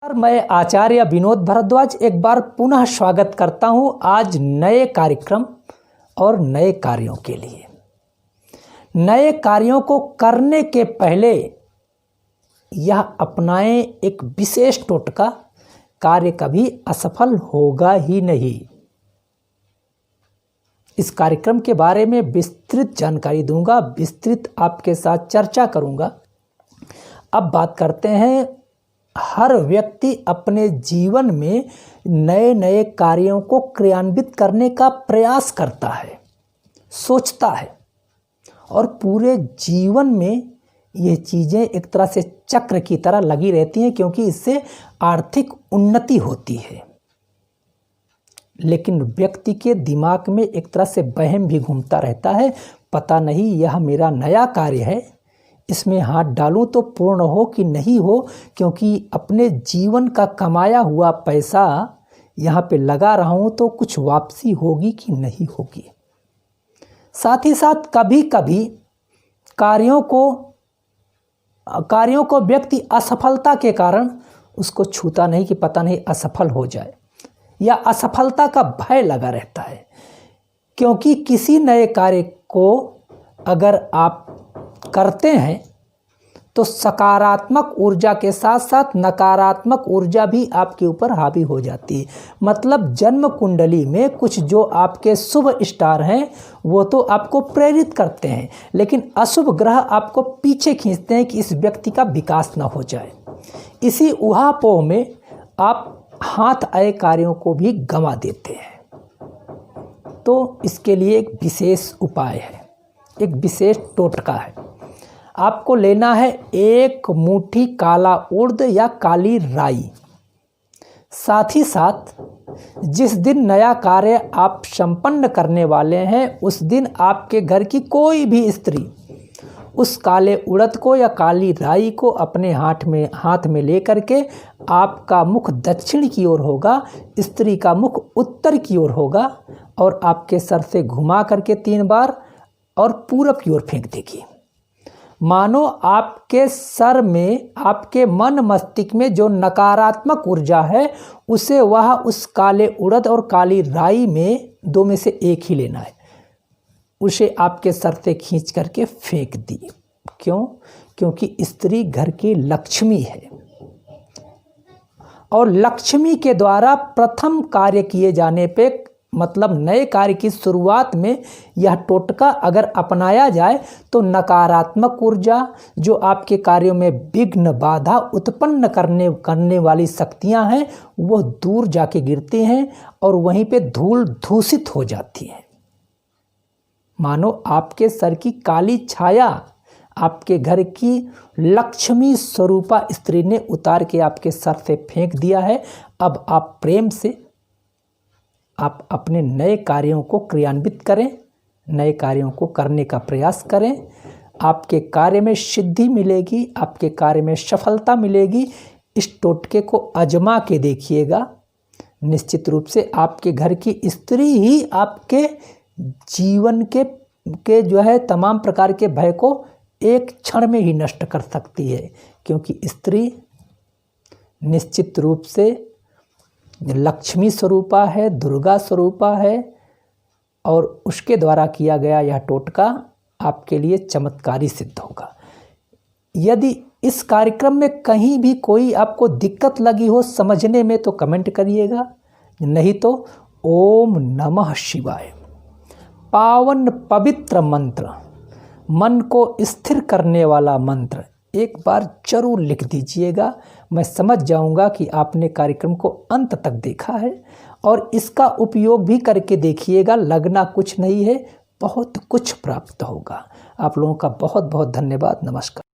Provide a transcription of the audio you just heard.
मैं आचार्य विनोद भारद्वाज एक बार पुनः स्वागत करता हूं आज नए कार्यक्रम और नए कार्यों के लिए। नए कार्यों को करने के पहले यह अपनाएं एक विशेष टोटका, कार्य कभी असफल होगा ही नहीं। इस कार्यक्रम के बारे में विस्तृत जानकारी दूंगा, विस्तृत आपके साथ चर्चा करूंगा। अब बात करते हैं, हर व्यक्ति अपने जीवन में नए नए कार्यों को क्रियान्वित करने का प्रयास करता है, सोचता है और पूरे जीवन में ये चीज़ें एक तरह से चक्र की तरह लगी रहती हैं, क्योंकि इससे आर्थिक उन्नति होती है। लेकिन व्यक्ति के दिमाग में एक तरह से वहम भी घूमता रहता है, पता नहीं यह मेरा नया कार्य है, इसमें हाथ डालूं तो पूर्ण हो कि नहीं हो, क्योंकि अपने जीवन का कमाया हुआ पैसा यहाँ पे लगा रहा हूँ तो कुछ वापसी होगी कि नहीं होगी। साथ ही साथ कभी कभी कार्यों को व्यक्ति असफलता के कारण उसको छूता नहीं कि पता नहीं असफल हो जाए, या असफलता का भय लगा रहता है। क्योंकि किसी नए कार्य को अगर आप करते हैं तो सकारात्मक ऊर्जा के साथ साथ नकारात्मक ऊर्जा भी आपके ऊपर हावी हो जाती है। मतलब जन्म कुंडली में कुछ जो आपके शुभ स्टार हैं वो तो आपको प्रेरित करते हैं, लेकिन अशुभ ग्रह आपको पीछे खींचते हैं कि इस व्यक्ति का विकास न हो जाए। इसी उहापोह में आप हाथ आए कार्यों को भी गंवा देते हैं। तो इसके लिए एक विशेष उपाय है, एक विशेष टोटका है। आपको लेना है एक मुट्ठी काला उड़द या काली राई। साथ ही साथ जिस दिन नया कार्य आप संपन्न करने वाले हैं उस दिन आपके घर की कोई भी स्त्री उस काले उड़द को या काली राई को अपने हाथ में लेकर के, आपका मुख दक्षिण की ओर होगा, स्त्री का मुख उत्तर की ओर होगा, और आपके सर से घुमा करके 3 बार और पूरब की ओर फेंक देगी। मानो आपके सर में, आपके मन मस्तिष्क में जो नकारात्मक ऊर्जा है उसे वह उस काले उड़द और काली राई में 2 में से एक ही लेना है, उसे आपके सर से खींच करके फेंक दी। क्यों? क्योंकि स्त्री घर की लक्ष्मी है और लक्ष्मी के द्वारा प्रथम कार्य किए जाने पे, मतलब नए कार्य की शुरुआत में यह टोटका अगर अपनाया जाए तो नकारात्मक ऊर्जा, जो आपके कार्यों में विघ्न बाधा उत्पन्न करने वाली शक्तियां हैं, वो दूर जाके गिरती हैं और वहीं पे धूल धूसित हो जाती हैं। मानो आपके सर की काली छाया आपके घर की लक्ष्मी स्वरूपा स्त्री ने उतार के आपके सर से फेंक दिया है। अब आप प्रेम से आप अपने नए कार्यों को क्रियान्वित करें, नए कार्यों को करने का प्रयास करें। आपके कार्य में सिद्धि मिलेगी, आपके कार्य में सफलता मिलेगी। इस टोटके को आजमा के देखिएगा, निश्चित रूप से आपके घर की स्त्री ही आपके जीवन के जो है तमाम प्रकार के भय को एक क्षण में ही नष्ट कर सकती है। क्योंकि स्त्री निश्चित रूप से लक्ष्मी स्वरूपा है, दुर्गा स्वरूपा है, और उसके द्वारा किया गया यह टोटका आपके लिए चमत्कारी सिद्ध होगा। यदि इस कार्यक्रम में कहीं भी कोई आपको दिक्कत लगी हो समझने में तो कमेंट करिएगा, नहीं तो ओम नमः शिवाय पावन पवित्र मंत्र, मन को स्थिर करने वाला मंत्र एक बार जरूर लिख दीजिएगा। मैं समझ जाऊंगा कि आपने कार्यक्रम को अंत तक देखा है, और इसका उपयोग भी करके देखिएगा। लगना कुछ नहीं है, बहुत कुछ प्राप्त होगा। आप लोगों का बहुत बहुत धन्यवाद। नमस्कार।